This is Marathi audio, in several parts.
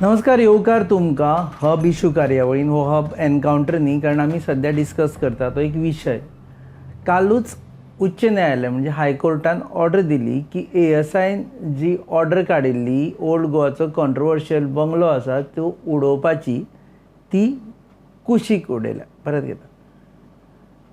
नमस्कार, येवकार तुमकां हब इशू कार्यावळीन हो हब एनकावंटर न्ही, कारण आमी सध्या डिस्कस करता तो एक विशय. कालूच उच्च न्यायालय म्हणजे हायकोर्टान ऑर्डर दिली की ASIन जी ऑर्डर काडिल्ली ओल्ड गोवाचो कॉन्ट्रोवर्शियल बंगलो आसा तो उडोवपाची, ती कुशीक उडयल्या. परत घेता,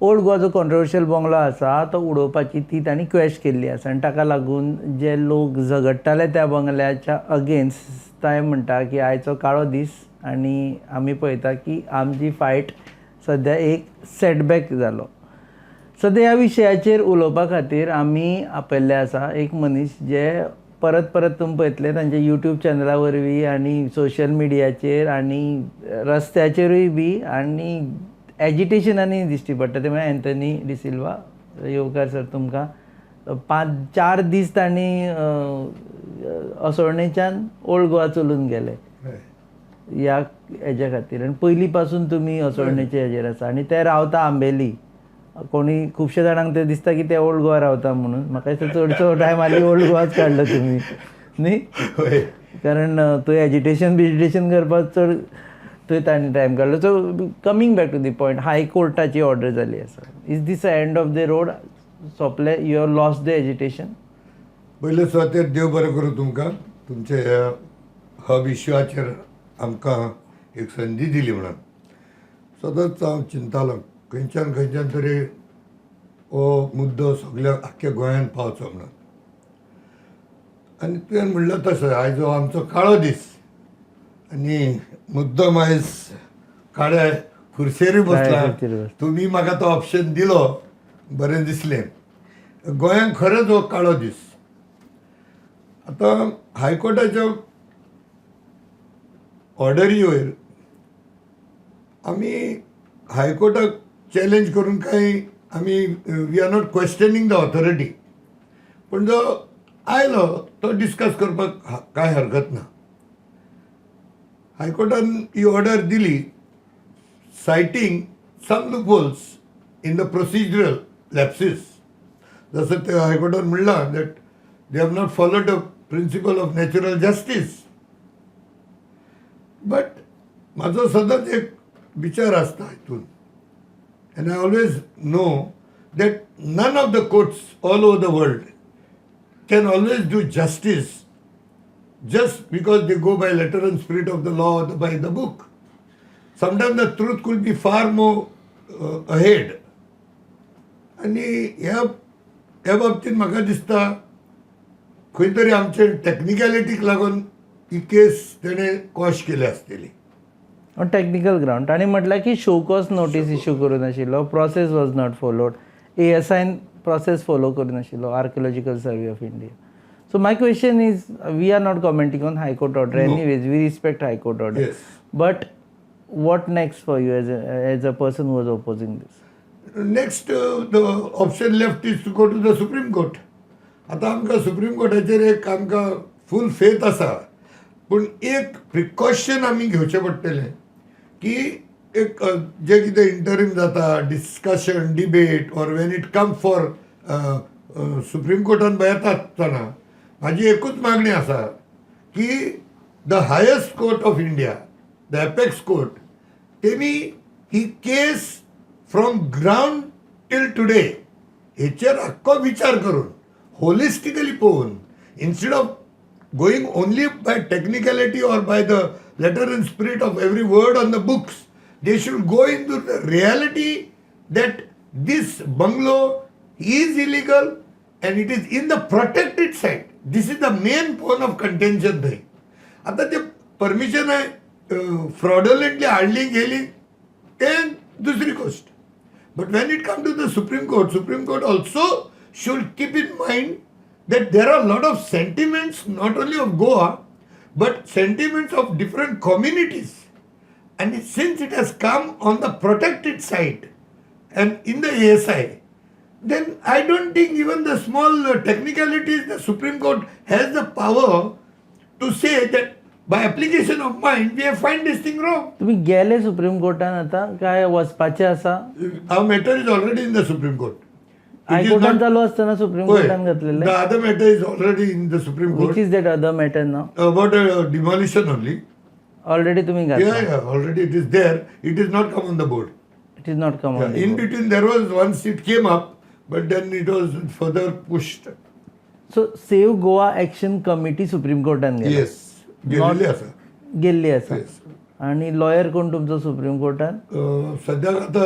ओल्ड गोवाचो कॉन्ट्रोवर्शियल बंगलो आसा तो उडोवपाची ती तांणी क्वेश केल्ली आसा आनी ताका लागून जे लोक झगडटाले त्या बंगल्याच्या अगेन्स्ट ताय म्हणटा की आयचो काळो दीस आनी आमी पळयता की आमची फायट सद्या एक सेटबॅक जालो. सद्या ह्या विशयाचेर उलोवपा खातीर आमी आपयल्ले आसा एक मनीस जे परत परत तुमी पळयतले तांच्या यूट्यूब चॅनला वरवीं आनी सोशल मिडियाचेर आनी रस्त्याचेरूय बी आनी एजिटेशनांनी दिश्टी पडटा, ते म्हळ्यार एंथनी डिसिल्वा. येवकार सर, तुमकां 4 दीस तांणी असोळणेच्यान ओल्ड गोवा चलून गेले ह्या हेज्या खातीर, आनी पयलीं पासून तुमी असोळणेचे हेजेर आसा आनी ते रावता आंबेली. कोणी खुबशे जाणांक ते दिसता की ते ओल्ड गोवा रावता म्हणून. म्हाका दिसता चडसो टायम हालीं ओल्ड गोवाच काडलो तुमी न्ही, कारण थंय एजिटेशन करपाक चड थंय तांणी टायम काडलो. So coming back to the point, हायकोर्टाची ऑर्डर जाली आसा. Is this a end of the road? सोंपले? You have lost the agitation? पयले सुवातेर देव बरें करूं तुमकां, तुमचे ह्या हब इश्यूआचेर आमकां एक संदी दिली म्हणून. सदांच हांव चिंतालों खंयच्यान तरी हो मुद्दो सगळ्या आख्ख्या गोंयांत पावचो म्हणून. आनी तुवें म्हणलें तशें आयज हो आमचो काळो दीस आनी मुद्दम आयज काळ्या खुर्चेरूय बसला. तुमी म्हाका तो ऑप्शन दिलो, बरें दिसलें. गोंयांत खरेंच हो काळो दीस. आतां हायकोर्टाच्या ऑर्डरी वयर आमी हायकोर्टाक चॅलेंज करून कांय आमी we are not questioning the authority, पूण जो आयलो तो डिस्कस करपाक कांय हरकत ना. हायकोर्टान ही ऑर्डर दिली citing some loopholes in the procedural lapses. जसं ते हायकोर्टान म्हणलां that they have not followed the principle of natural justice. But म्हाजो सदांच एक विचार आसता हितून, and I always know that none of the courts all over the world can always do justice just because they go by letter and spirit of the law or by the book. Sometimes the truth could be far more ahead. आणि ह्या बाबतींत म्हाका दिसता खंय तरी आमचे टॅक्निकॅलिटीक लागून ही केस तेणें कॉश केली आसतली. टेक्निकल ग्राउंड ताणी म्हटलं की शो कॉज नोटीस इश्यू करूं नाशिल्लो, प्रोसेस वॉज नॉट फॉलोड. ASIन प्रोसेस फॉलो करूं नाशिल्लो, archaeological survey of India. So my question is, we are not commenting on High Court order. No. Anyways, we respect High Court order. Yes. But what next for you as a person who was opposing this? Next, the option left is to go to the Supreme Court. आता आमकां सुप्रीम कोर्टाचेर एक आमकां फूल फेथ आसा, पूण एक प्रिकॉशन आमी घेवचें पडटलें की एक जे कितें इंटरीम जाता, discussion, debate, or when it come for supreme कोर्टान येता आसतना म्हाजी एकूच मागणी आसा की the highest court of India, the apex court, तेमी ही case from ground till today हेचेर आख्खो विचार करून होलिस्टिकली पळोवन, instead of going only by technicality or by the letter and spirit of every word on the books, they should go in to the reality that this bungalow is illegal and it is in the protected site. This is the main point of contention thing. आता ते परमिशन आहे फ्रॉडुलंटली हाडली गेली ते दुसरी गोष्ट. But when it come to the supreme court also should keep in mind that there are a lot of sentiments not only of Goa but sentiments of different communities, and since it has come on the protected site and in the ASI, then I don't think even the small technicalities, the Supreme Court has the power to say that by application of mind we have find this thing wrong. तुम्ही गेले सुप्रीम कोर्टान, आता काय वचपाचे आसा? Our matter is already in the Supreme Court. हायकोर्टान चालू असताना सुप्रीम कोर्टान घातलेले. The other matter is already in the Supreme Court. Which is that other matter now? About demolition only. Already तुम्ही घातला. Already it is there. It is not come on the board. It is not come In between there was once it came up, but then it was further pushed. So save Goa action committee supreme कोर्टान गेली. Yes. गेलेली आसा. गेल्ली आसा. Yes. आणि लॉयर कोण तुमचो सुप्रीम कोर्टान? सद्याक आता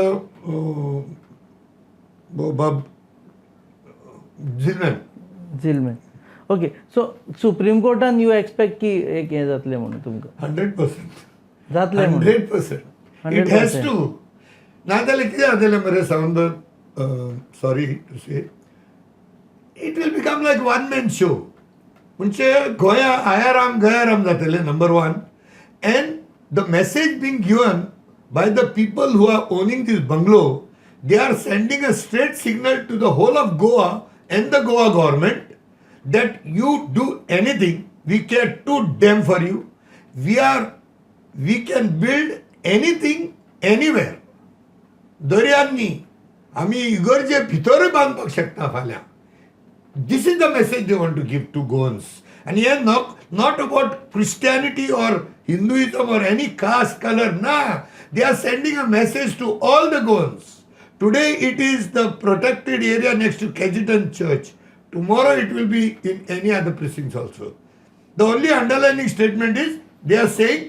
बाब झिलमॅन. झिलमॅन. ओके, सो सुप्रीम कोर्टान यू एक्सपेक्ट की एक हे जातलें म्हणून तुमकां? 100%. जातलें म्हणून? 100%. It has to. नाजाल्यार कितें जातलें मरे Sawant, sorry to say, it will become like one man show. म्हणजे गोंया आयाराम गयाराम जातले number one. And the message being given by the people who are owning this bungalow, they are sending a straight signal to the whole of Goa and the Goa government that you do anything, we care too damn for you. We can build anything anywhere. दर्यांनी आमी इगर्जे भितर बांदपाक शकता फाल्यां. This is the message they want to give to Goans. And here not about Christianity or Hinduism or any caste, color, nah. They are sending a message to all the Goans. Today it is the protected area next to Kejitan Church. Tomorrow it will be in any other precincts also. The only underlining statement is they are saying,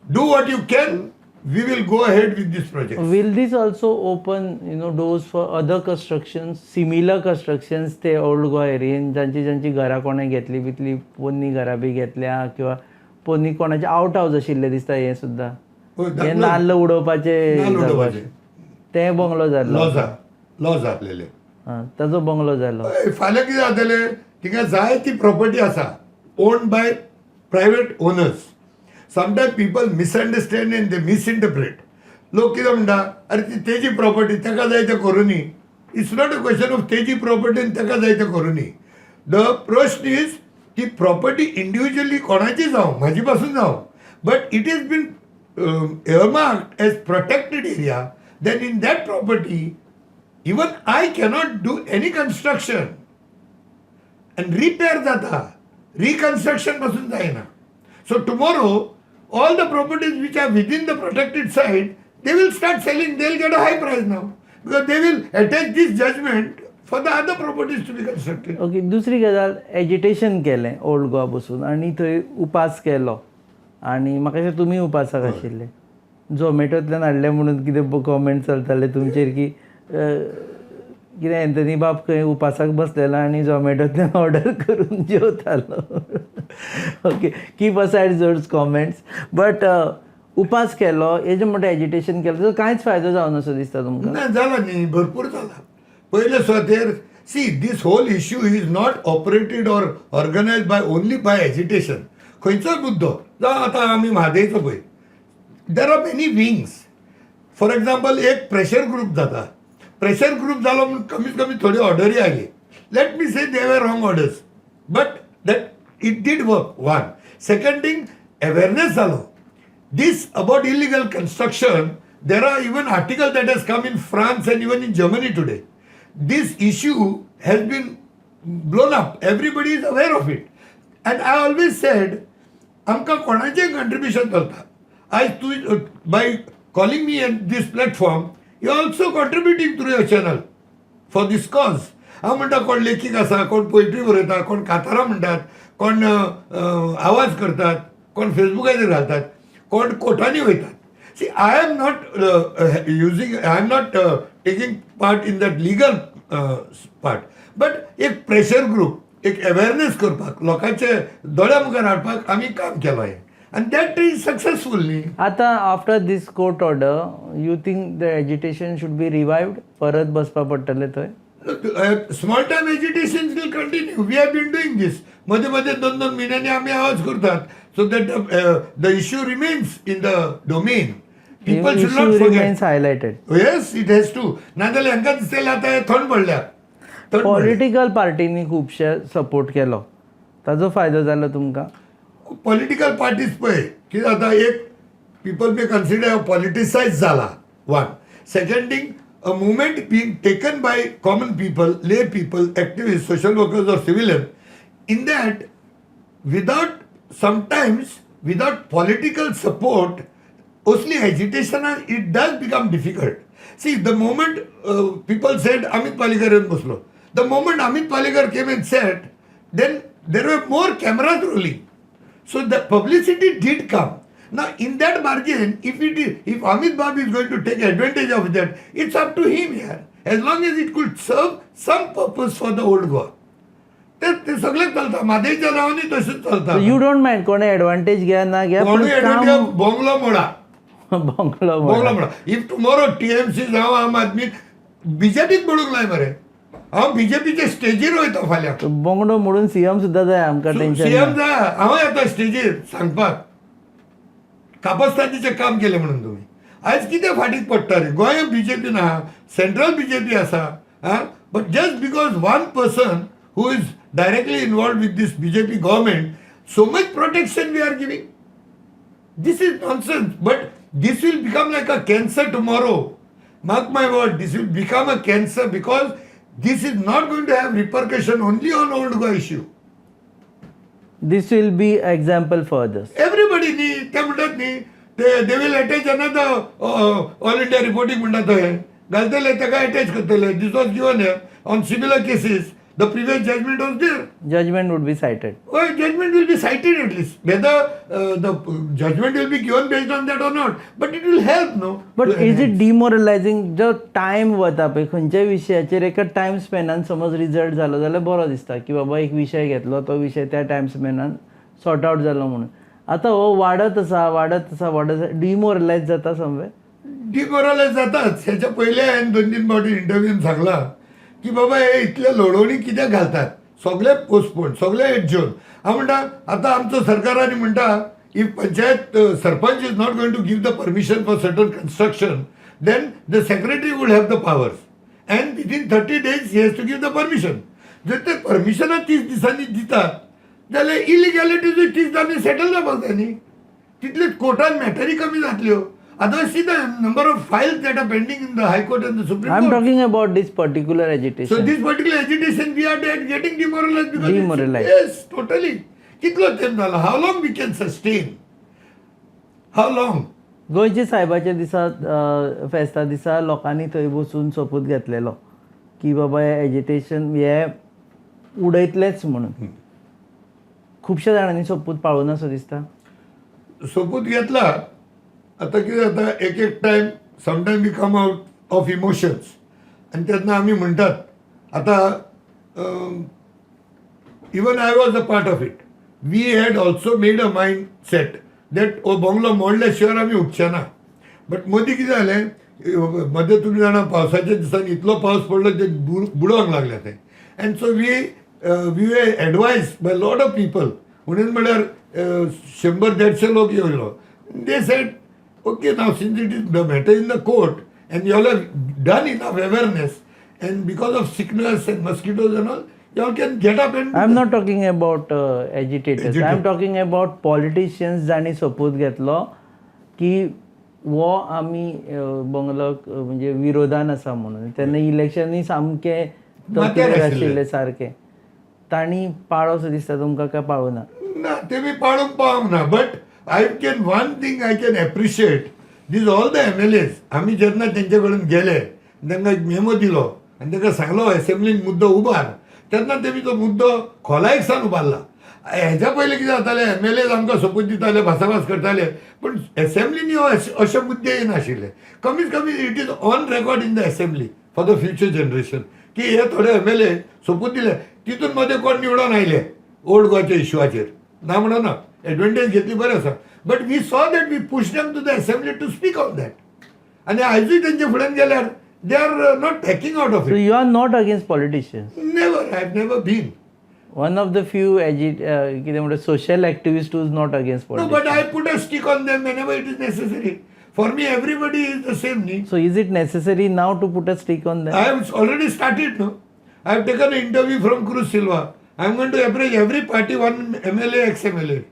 do what you can, we will go ahead with this project. Will this also open doors for other constructions, similar constructions ते ओल्ड गोवा एरियेन ज्यांची घरां कोणें घेतली बितली, पोन्नी घरां बी घेतल्या किंवा पोन्नी कोणाचे आउट हाऊस आशिल्ले दिसता हे सुद्दां, हे नाल्ल उडोवपाचे ते बंगलो जाल्लो, लॉ जातलेले. ताजो बंगलो जालो. फाल्यां कितें जातलें, थिंगा जायती प्रॉपर्टी आसा owned by private owners. Sometimes people misunderstand and they misinterpret. लोक कितें म्हणटा, अरे ती तेजी प्रॉपर्टी ताका जाय तें करूं न्ही. It's not a question of तेजी प्रॉपर्टी आनी ताका जाय तें करूं न्ही. द प्रश्न इज ती प्रॉपर्टी इंडिव्हिज्युअली कोणाची जावं, म्हाजी पासून जावं, but it is been earmarked as protected area. Then in that property, even I cannot do any construction. And repair jata. Reconstruction pasun jayena. So tomorrow, all the properties which are within the protected site, they will start selling. They will get a high price now. Because they will attach this judgment for the other properties to be constructed. Okay, दुसरी गजाल, एजिटेशन केलें ओल्ड गोवा बसून आनी थंय उपास केलो. आनी म्हाका दिसता तुमी उपासाक आशिल्ले. झोमॅटोंतल्यान हाडले म्हणून कितें कॉमेंट चलताले तुमचेर की कितें एंथनी बाब खंय उपासाक बसलेलो आनी झोमॅटोंतल्यान ऑर्डर करून जेवतालो. ओके, कीप असायड जोड्स कॉमेंट्स. बट उपास केलो, हेजे म्हणटा एजिटेशन केलो, तर कांयच फायदो जावन असो दिसता तुमकां? ना, जाला न्ही, भरपूर जाला. पयले सुवातेर see this whole issue is not operated or organised by only by agitation. खंयचोय मुद्दो जावं आतां आमी म्हादयचो पळय, there are many wings. For example एक प्रेशर ग्रूप जाता. प्रेशर ग्रूप जालो म्हणून कमीत कमी थोडी ऑर्डरी oily. Let me say they were wrong orders, but that it did work. One. Second thing, awareness जालो. This about illegal construction, there are even article that has come in France and even in Germany today. This issue has been blown up. Everybody is aware of it. And I always said, आमकां कोणाचें कंट्रिब्युशन चलता. आज तू by calling me at this platform, you are also contributing through your channel for this cause. हांव म्हणटा कोण लेखीक आसा, कोण पोयट्री बरयता, कोण कातारां म्हणटात, कोण आवाज करतात, कोण फेसबुकाचेर घालतात, कोण कोर्टांनी वयतात. See, I am not using, I am not taking part in that legal part, but एक प्रेशर ग्रूप, एक अवेअरनेस करपाक, लोकांचे दोळ्या मुखार हाडपाक आमी काम केलां. And that is successful. आता after this court order, you think the agitation should be revived? परत बसपा पडटले थंय? Small time agitation will continue. We have been doing this. मध्ये मध्ये 2-2 महिन्यांनी आम्ही आवाज करतात. So that the issue remains in the domain. People should not forget. Highlighted. Yes, it has to. नाजाल्यार हांकां दिसतलें आतां हे थंड पडल्या. पॉलिटिकल पार्टींनी खुबशे सपोर्ट केलो, ताजो फायदो जालो तुमकां? पॉलिटिकल पार्टीज पळय कितें जाता, एक पीपल मे कन्सिडर पॉलिटिसायज जाला. One. Second thing, a movement being taken by common people, ले पीपल, एक्टिविस्ट, सोशल वर्कर्स और civilian. In that, without sometimes without political support, mostly agitation, it does become difficult. See, the moment people said Amit Palekar and Muslo, the moment Amit Palekar came and said, then there were more cameras rolling. So the publicity did come. Now, in that margin, if Amit Babu is going to take advantage of that, it's up to him here. As long as it could serve some purpose for the old Goa. ते सगळं चालतं मादेच्या नावाने तसंच चालतं. यू डोंट माइंड कोणी ऍडव्हान्टेज घ्या ना घ्या बोंगलो मोडा बोंगलो बोंगलो मोडा. इफ टुमॉरो टीएमसी जाव आम आदमी बीजेपीक म्हणूंक लाय मरे. हांव बीजेपीच्या स्टेजीर वयता फाल्यां. बोंगडो म्हणून सीएम सुद्धा जाय आमकां टेन्शन. सीएम जाय हांव येता स्टेजीर सांगपाक कापस्तादीचें काम केलें म्हणून तुमी. आयज कितें फाटीक पडटा रे. गोंय बीजेपी ना, सेंट्रल बीजेपी आसा. But just because one person who is directly involved with this BJP government, so much protection we are giving. This is nonsense. But this will become like a cancer tomorrow. Mark my word, this will become a cancer because this is not going to have repercussion only on old Goa issue. This will be example for others. Everybody ते म्हणतात न्ही they will attach another all India reporting म्हणटा थंय घालतले ताका attach करतले. This was given here on similar cases. The previous judgment was there. Judgment would be cited. Oh, judgment will be cited at least. Whether the judgment will be given based on that or not, but it will help, no? But is it demoralizing? जो टाइम वता पळय खंयच्या विशयाचेर एका टायम स्पॅनान समज रिजल्ट जालो जाल्यार बरो दिसता की बाबा एक विशय घेतलो तो विशय त्या टायम स्पॅनान सॉर्ट आउट जालो म्हणून. आतां हो वाडत आसा डिमोरलायज जाता समवे. डिमोरलायज जाताच. ह्याच्या पयले हांवें 2-3 फावटी इंटरव्यून सांगला की बाबा हे इतले लढवणी कित्याक घालतात. सगळे पोस्टपोन सगळे एडजोन. हांव म्हणटा आतां आमचो सरकारान म्हणटा if panchayat sarpanch is not going to give the permission for certain construction then the secretary would have the powers and within 30 days he has to give the permission. जर ते परमिशनां 30 दिसांनी दितात जाल्यार इलिगॅलिटीज 30 दिसांनी सेटल जावपाक जाय न्ही. तितले कोर्टान मॅटरी कमी जातल्यो. Otherwise, see the number of files that are pending in the High Court and the Supreme Court. I'm talking about this particular agitation. So this particular agitation, we are getting demoralized because demoralized. Yes, totally. कितलो टाइम जाला? How long we can sustain? How long? गोंयचे साहेबाच्या दिसा फेस्ता दिसा लोकांनी थंय बसून सोपूत घेतलेलो की बाबा हे एजिटेशन हे उडयतलेच म्हणून. खुबश्या जाणांनी सोपूत पाळून असो दिसता. सोपूत घेतला. आता कितें जाता एक time sometime we come out of emotions आनी तेन्ना आमी म्हणटात. आतां even I was a part of it. We had also made a mind set that हो बंगलो मोडल्या शिवाय आमी उठचे ना. बट मदीं कितें जालें मध्ये तुमी जाणा पावसाच्या दिसांनी इतलो पावस पडलो ते बुडोवंक लागले ते. And so we were advise by lot of people. म्हणून म्हळ्यार 100-150 लोक येयलो. They said okay, now since it is the matter in the court and you all have done enough awareness and because of sickness and mosquitoes and all, you all can get up and... I'm not talking about agitators. I'm talking about politicians जाणी सोपूत घेतलो की वो आमी बंगलोक म्हणजे विरोधान आसा म्हणून. तेन्ना इलेक्शनूय सामके तकलेर आशिल्ले सारके. तांणी पाळोसो दिसता तुमकां काय पाळूना? ना तेमी पाळूंक पावंक ना. But one thing I can appreciate, these all the MLAs, आम्ही जेन्ना तेंचे कडेन गेले तांकां एक मेमो दिलो आनी तांकां सांगलो असेंब्लीन मुद्दो उबार. तेन्ना तेमी तो मुद्दो खोलायेकसान उबारला. हेच्या पयलीं कितें जातालें MLAs आमकां सोपूत दिताले भासाभास करताले पूण असेंब्लीनी अशे मुद्दे येनाशिल्ले. कमीत कमी it is on record in the assembly for the future generation की हे थोडे MLA सोपूत दिले तितून मध्ये कोण निवडून आयले ओल्ड गोवाच्या इश्यूआचेर. ना म्हणना एडवांटेज घेतली बरें आसा. But we saw that we push them to the assembly to speak on that. आनी आयजूय तेंचे फुड्यान गेल्यार they are not backing out of it. So you are not against politicians? Never. I have never been. One of the few कितें म्हणटा social activists who is not against No, politics. but I put a stick on them whenever it is necessary. For me, everybody is the same. So is it necessary now to put a stick on them? I have already started. No, I have taken an interview from Cruz Silva. I am going to approach every party, one MLA, ex-MLA.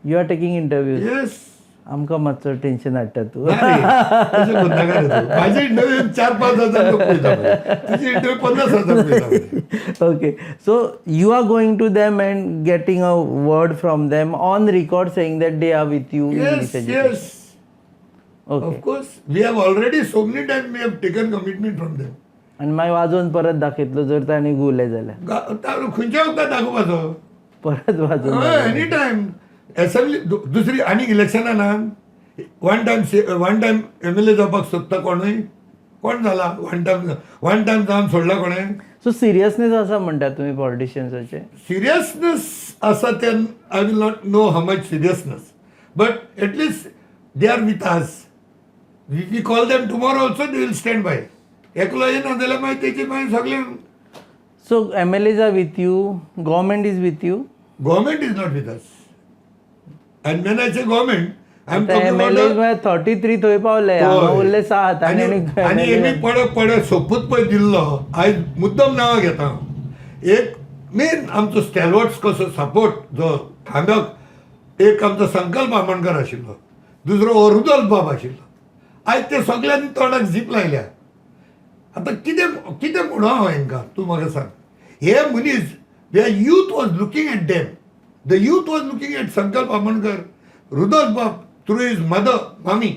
You are taking interviews. Yes. आमकां मातसो टेन्शन हाडटा तूं. माझे इंटरव्यू 4-5 हजार लोक पळयता मरे. तुझे इंटरव्यू 50,000 पळयता मरे. Okay, so you are going to them and getting a word from them on record saying that they are with you in Yes, this education. yes. Okay. Of course. We have already so many times we have taken commitment from them. आणि मागीर वाजोवन परत दाखयतलो जर ताणी गुले जाल्यार खंयच्या वखदार दाखोवपाचो परत वाजोवन एनी टायम असेंब्ली दुसरी आनी इलेक्शना ना वन टायम MLA जावपाक सोदता कोण जाला वन टायम जावन सोडला कोणें. सो सिरियसनेस आसा म्हणटा तुमी पॉलिटिशियन्साचे. सिरियसनेस आसा ते I will not know how much seriousness but at least they are with us. We call them tomorrow also they will stand by. एकलो येना जाल्यार मागीर तेची मागीर सगळें. So MLAs are with you, government is with you. Government is not with us. And when I say government, I am आता talking MLAs about म्हळ्यार 33 थंय पावले हांगा उरले 7 आणि एमी पडे सोपूत पळय दिल्लो आयज मुद्दम नांवां घेता हांव. एक मेन आमचो स्टॅलवर्ड्स कसो सपोर्ट जो थांब्याक एक आमचो संकल्प आमोणकर आशिल्लो, दुसरो अरुदल बाब आशिल्लो. आयज ते सगळ्यांनी तोंडाक जीप लायल्या. आतां कितें म्हणो हांव हांकां तूं म्हाका सांग. हे मनीस youth was looking at them. The youth was looking at Sankalp Amankar, Rudolf Bab, through his mother, Mami.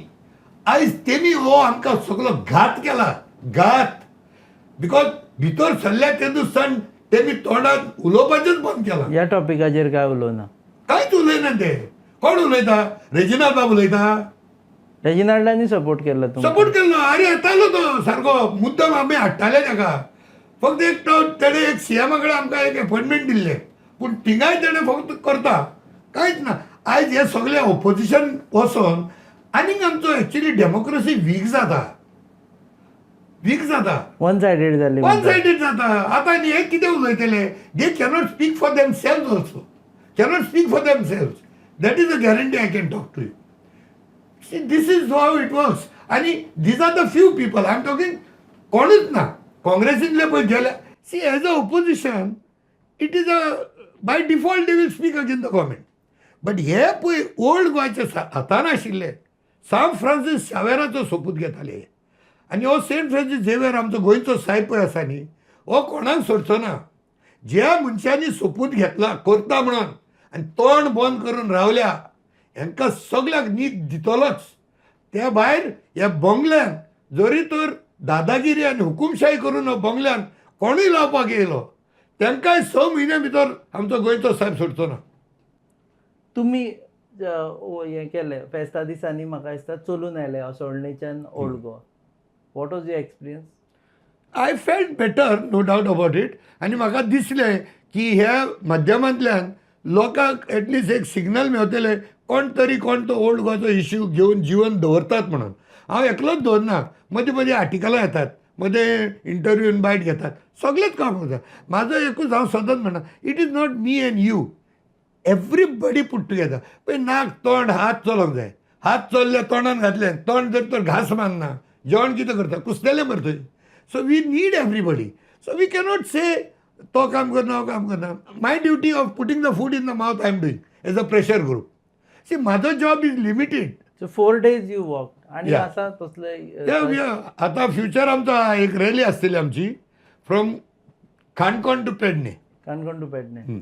आयज तेमी हो आमकां सगळो घात केला. घात. बिकॉज भितर सरल्या ते दिसान तेमी तोंडात उलोवपाचेंच बंद केलां. ह्या टॉपिकाचेर काय उलोवना. कांयच उलयना ते. कोण उलयता? रेजिनाल्ड बाब उलयता. रेजिनाल्डांनी सपोर्ट केलो तुमकां. सपोर्ट केलो. अरे येतालो तो सारको मुद्दम आमी हाडटाले ताका. फक्त तेणे एक CM कडेन आमकां एक अपॉइंटमेंट दिल्लें पूण थिंगाय तेणें फक्त करता कांयच ना. आयज हे सगळे ऑपोजिशन वचोन आनीक आमचो एक्चुली डेमोक्रेसी वीक जाता. वन सायडेड जाली. वन सायडेड जाता. आतां न्ही हे कितें उलयतले they cannot speak for themselves also. Cannot speak for themselves. That is a guarantee I can talk to you. This is how it works. आनी these are the few people I am talking. कोणूच ना. काँग्रेसींतले पळय गेले. See as a opposition it is a by default they will speak again the government. But हे पळय ओल्ड गोंयचे हातान आशिल्ले सांत फ्रांसीस शावेराचो सोपूत घेताले. आनी हो सेंट फ्रांसीस झेवियर आमचो गोंयचो साहेब पळय आसा न्ही हो कोणाक सोडचो ना. ज्या मनशांनी सोपूत घेतला करता म्हणून आनी तोंड बंद करून रावल्या हांकां सगळ्याक न्हीद दितलोच. त्या भायर ह्या बंगल्यान जरी तर दादागिरी आनी हुकुमशाही करून हो बंगल्यान कोणूय लावपाक येयलो तांकांय 6 म्हयन्या भितर आमचो गोंयचो साहेब सोडचो ना. तुमी हें केलें फेस्ता दिसांनी म्हाका दिसता चलून आयले सोडणेच्यान Old Goa. What was your experience? I felt better no doubt about it. आनी म्हाका दिसलें की ह्या माध्यमांतल्यान लोकांक एटलिस्ट एक सिग्नल मेळटलें कोण तो ओल्ड गोवाचो इश्यू घेवन जीवन दवरतात म्हणून. हांव एकलोच दवरना. मदीं मदीं आर्टिकलां येतात, मदीं इंटरव्यू इनवायट घेतात, सगळेच काम करतात. म्हाजो एकूच हांव सदांच म्हणटा it is not me and you. Everybody put together. पळय नाक तोंड हात चलोंक जाय. हात चल्ले तोंडान घातले तोंड जर तर घास मारना जेवण कितें करता कुसलेलें मरे थंय. So we need everybody. So we cannot say तो काम करना हो काम करना. My duty of putting the food in the mouth I am doing as a pressure group. See म्हाजो job is limited. So 4 days you walk आणि Yeah. असा तसले आता फ्युचर आमचो एक रॅली आसतली आमची from Canacona to Pernem. Canacona to Pernem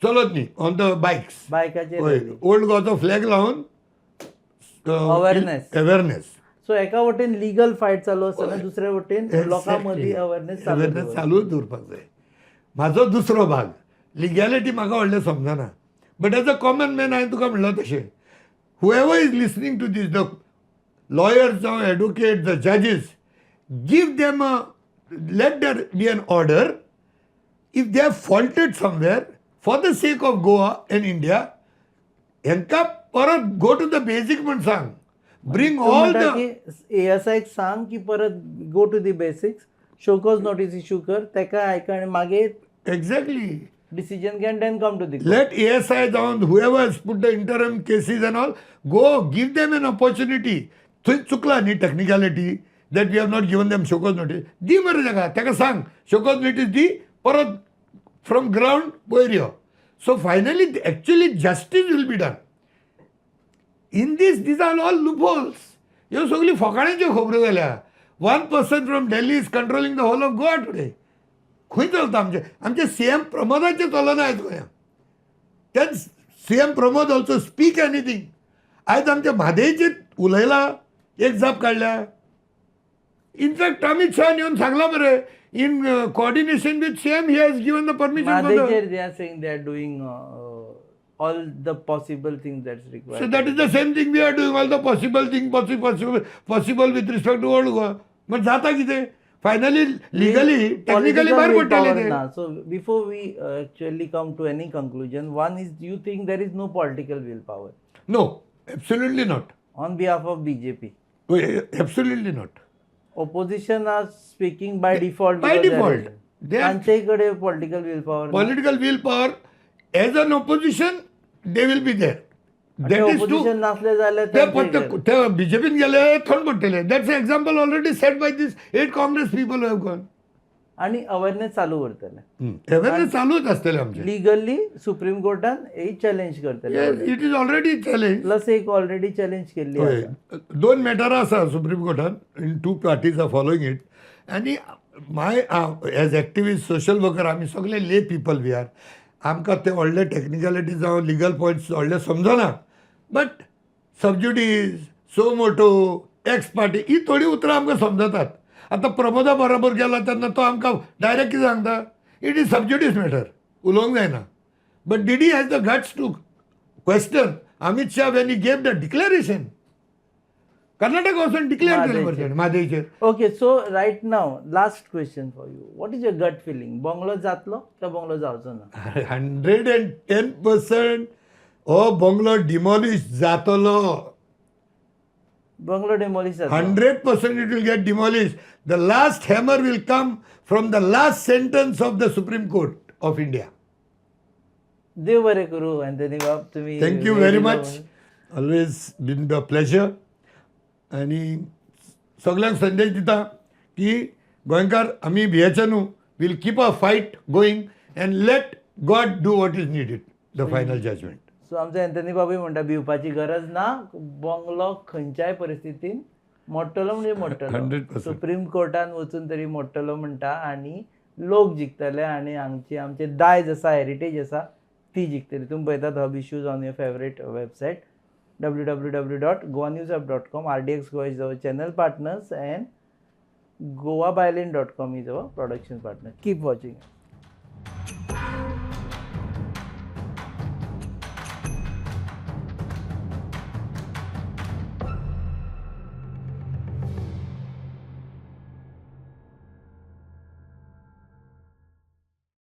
चलत न्ही ऑन द बायक्स. बायकाचेर ओल्ड गोवाचो फ्लॅग लावन अवेरनेस. सो एका वटेन लिगल फायट चालू आसतना दुसऱ्या वटेन लोकां मदीं अवेरनेस चालूच दवरपाक जाय. म्हाजो दुसरो भाग लिगॅलिटी म्हाका व्हडलें समजना. But as a common man हांवें तुका म्हणलो तशें whoever is listening to this, the lawyers or advocates, the judges, give them let there be an order. If they have faulted somewhere, for the sake of Goa and India, यांका परत go to the basic म्हण सांग. Bring all the... ASIक सांग की परत go to the basics, show cause notice issue कर, तेका आयका आनी मागीर Exactly. decision can then come to the court. Let ASI down, whoever has put the interim cases and all, go give them an opportunity. थंय चुकला न्ही technicality that we have not given them show cause notice. दी मरे ताका सांग शोकॉज नोटीस दी परत फ्रॉम ग्राउंड वयर यो. So finally actually justice will be done. In these are all loopholes. ह्यो सगळी फोकाण्यांच्यो खबरो जाल्या. 1% from Delhi is controlling the whole of Goa today. खंय चलता आमचे सीएम प्रमोदाचे चलना आयज गोंयांत. तेच CM Pramod also speak anything. आयज आमच्या म्हादेईचेर उलयला, एक जाप काडल्या. इनफॅक्ट अमित शहान येवन सांगला मरे, in coordination with CM he has given the permission for the. Madhechar, they are saying they are doing all the possible things that's required. So that is the same thing we are doing, all the possible thing possible with respect to old Goa. मग जाता कितें? फायनली लिगली टेक्निकली भायर पडटले ते. So before we actually come to any conclusion, one is, do you think there is no political willpower No, absolutely not. on behalf of BJP? Oh, absolutely not. Opposition are speaking by default. By because default. They are त्यांच्याकडे political willpower नाही. political willpower. As an opposition, they will be there. आणि That is to opposition नसले जाल्यार ते त्यांच्याकडे- फक्त ते बीजेपीन गेले थंड पडटले. That's example already set by this 8 Congress people have gone. आणि अवेअरनेस चालू करतले. अवेअरनेस चालूच असतले आमचे. लिगली सुप्रीम कोर्टान हे चॅलेंज करतले. It is already challenge. Plus एक ऑलरेडी चॅलेंज केल्ली आसा. दोन मॅटरां आसा सुप्रीम कोर्टान. In 2 parties are following it. आनी my as activist social worker आमी सगळे ले पीपल वी आर. आमकां ते व्हडले टॅक्निकलिटी जावं लिगल पॉयंट्स व्हडले समजना. बट सबज्युडीज, सो मोटो, एक्स पार्टी ही थोडी उतरां आमकां समजतात. आतां प्रमोदा बरोबर गेला तेन्ना तो आमकां डायरेक्ट कितें सांगता, इट इज सबज्युडीज मॅटर, उलोवंक जायना. But did he has the guts to question Amit Shah when he gave the declaration. Karnataka वचून डिक्लेअर केलें मरे म्हादेईचेर. Okay, so right now last question for you. What is your gut feeling? Bungalow जातलो का बंगलो जावचो ना? 110% हो बंगलो डिमॉलिश जातलो. बंगलो डेमोलिश जातलो. 100% it will get demolished. The last hammer will come from the last sentence of the Supreme Court of India. देव बरें करू अँथनी बाब. तुम्ही Thank you very much. Always been the pleasure. आणि सगळ्यांक संदेश दिता की गोंयकार आमी भियेचे न्हू. Will keep a fight going and let God do what is needed. The final judgment. So आमचो अँथनी बाबूय म्हणटा भिवपाची गरज ना. बंगलो खंयच्याय परिस्थितीन मोडटलो म्हणजे मोडटलो. 100%. सुप्रीम कोर्टान वचून तरी मोडटलो म्हणटा. आणि लोक जिखतले आणि आमचे दायज आसा, हेरिटेज आसा ती जिखतली. तुम्ही पळयतात hub issues on your favourite website www.goanewsapp.com. RDX Goa is our channel partners and goabyline.com is our production partner. Keep watching.